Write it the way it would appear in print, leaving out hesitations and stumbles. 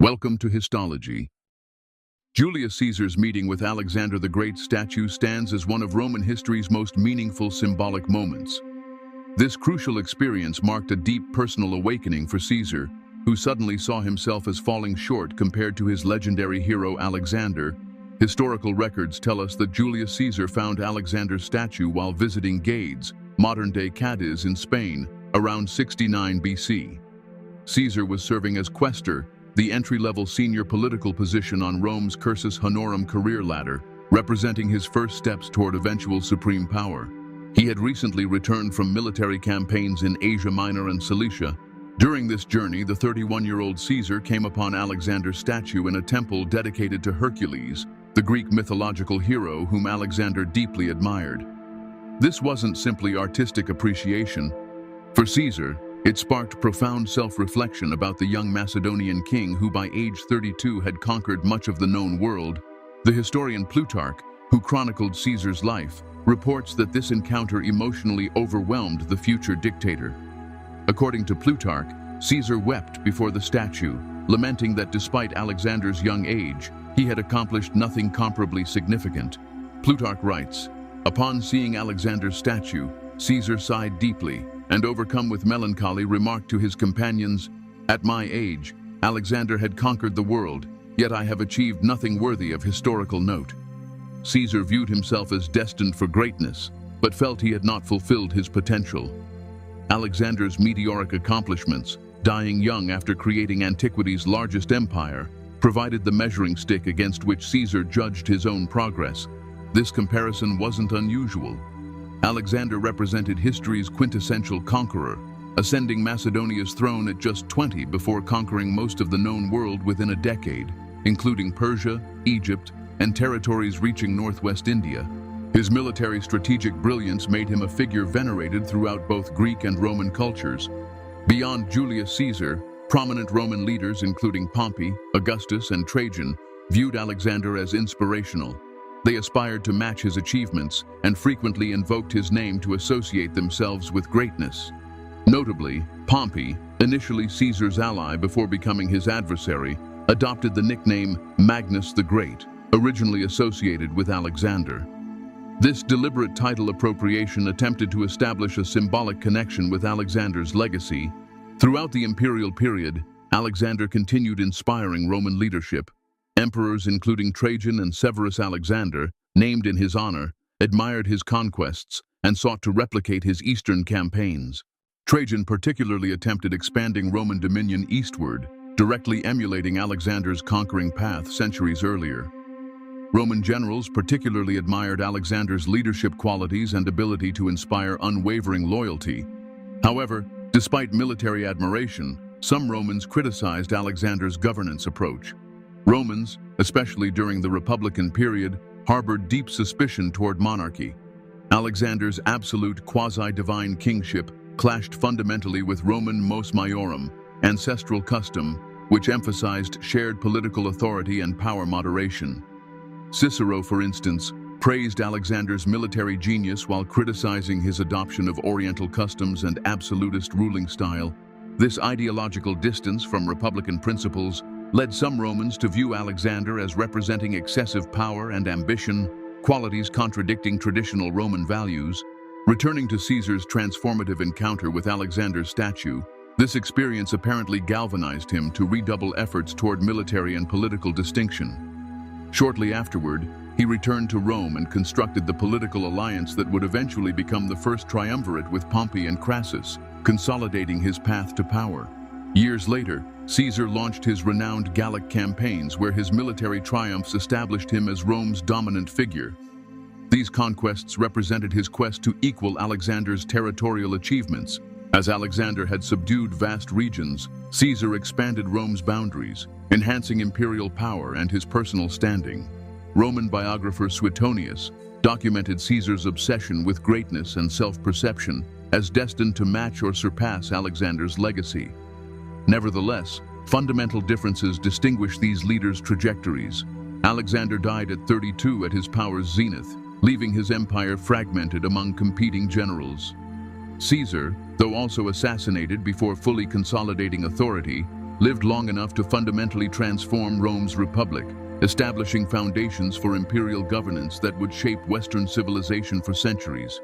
Welcome to Histology. Julius Caesar's meeting with Alexander the Great statue stands as one of Roman history's most meaningful symbolic moments. This crucial experience marked a deep personal awakening for Caesar, who suddenly saw himself as falling short compared to his legendary hero Alexander. Historical records tell us that Julius Caesar found Alexander's statue while visiting Gades, modern-day Cadiz in Spain, around 69 BC. Caesar was serving as quaestor, the entry-level senior political position on Rome's cursus honorum career ladder, representing his first steps toward eventual supreme power. He had recently returned from military campaigns in Asia Minor and Cilicia. During this journey, the 31-year-old Caesar came upon Alexander's statue in a temple dedicated to Hercules, the Greek mythological hero whom Alexander deeply admired. This wasn't simply artistic appreciation. For Caesar, it sparked profound self-reflection about the young Macedonian king who by age 32 had conquered much of the known world. The historian Plutarch, who chronicled Caesar's life, reports that this encounter emotionally overwhelmed the future dictator. According to Plutarch, Caesar wept before the statue, lamenting that despite Alexander's young age, he had accomplished nothing comparably significant. Plutarch writes, "Upon seeing Alexander's statue, Caesar sighed deeply, and overcome with melancholy remarked to his companions, 'At my age, Alexander had conquered the world, yet I have achieved nothing worthy of historical note.'" Caesar viewed himself as destined for greatness, but felt he had not fulfilled his potential. Alexander's meteoric accomplishments, dying young after creating antiquity's largest empire, provided the measuring stick against which Caesar judged his own progress. This comparison wasn't unusual. Alexander represented history's quintessential conqueror, ascending Macedonia's throne at just 20 before conquering most of the known world within a decade, including Persia, Egypt, and territories reaching northwest India. His military strategic brilliance made him a figure venerated throughout both Greek and Roman cultures. Beyond Julius Caesar, prominent Roman leaders including Pompey, Augustus, and Trajan viewed Alexander as inspirational. They aspired to match his achievements and frequently invoked his name to associate themselves with greatness. Notably, Pompey, initially Caesar's ally before becoming his adversary, adopted the nickname Magnus the Great, originally associated with Alexander. This deliberate title appropriation attempted to establish a symbolic connection with Alexander's legacy. Throughout the imperial period, Alexander continued inspiring Roman leadership. Emperors including Trajan and Severus Alexander, named in his honor, admired his conquests and sought to replicate his eastern campaigns. Trajan particularly attempted expanding Roman dominion eastward, directly emulating Alexander's conquering path centuries earlier. Roman generals particularly admired Alexander's leadership qualities and ability to inspire unwavering loyalty. However, despite military admiration, some Romans criticized Alexander's governance approach. Romans, especially during the Republican period, harbored deep suspicion toward monarchy. Alexander's absolute quasi-divine kingship clashed fundamentally with Roman mos maiorum, ancestral custom, which emphasized shared political authority and power moderation. Cicero, for instance, praised Alexander's military genius while criticizing his adoption of Oriental customs and absolutist ruling style. This ideological distance from republican principles led some Romans to view Alexander as representing excessive power and ambition, qualities contradicting traditional Roman values. Returning to Caesar's transformative encounter with Alexander's statue, this experience apparently galvanized him to redouble efforts toward military and political distinction. Shortly afterward, he returned to Rome and constructed the political alliance that would eventually become the first triumvirate with Pompey and Crassus, consolidating his path to power. Years later, Caesar launched his renowned Gallic campaigns where his military triumphs established him as Rome's dominant figure. These conquests represented his quest to equal Alexander's territorial achievements. As Alexander had subdued vast regions, Caesar expanded Rome's boundaries, enhancing imperial power and his personal standing. Roman biographer Suetonius documented Caesar's obsession with greatness and self-perception as destined to match or surpass Alexander's legacy. Nevertheless, fundamental differences distinguish these leaders' trajectories. Alexander died at 32 at his power's zenith, leaving his empire fragmented among competing generals. Caesar, though also assassinated before fully consolidating authority, lived long enough to fundamentally transform Rome's republic, establishing foundations for imperial governance that would shape Western civilization for centuries.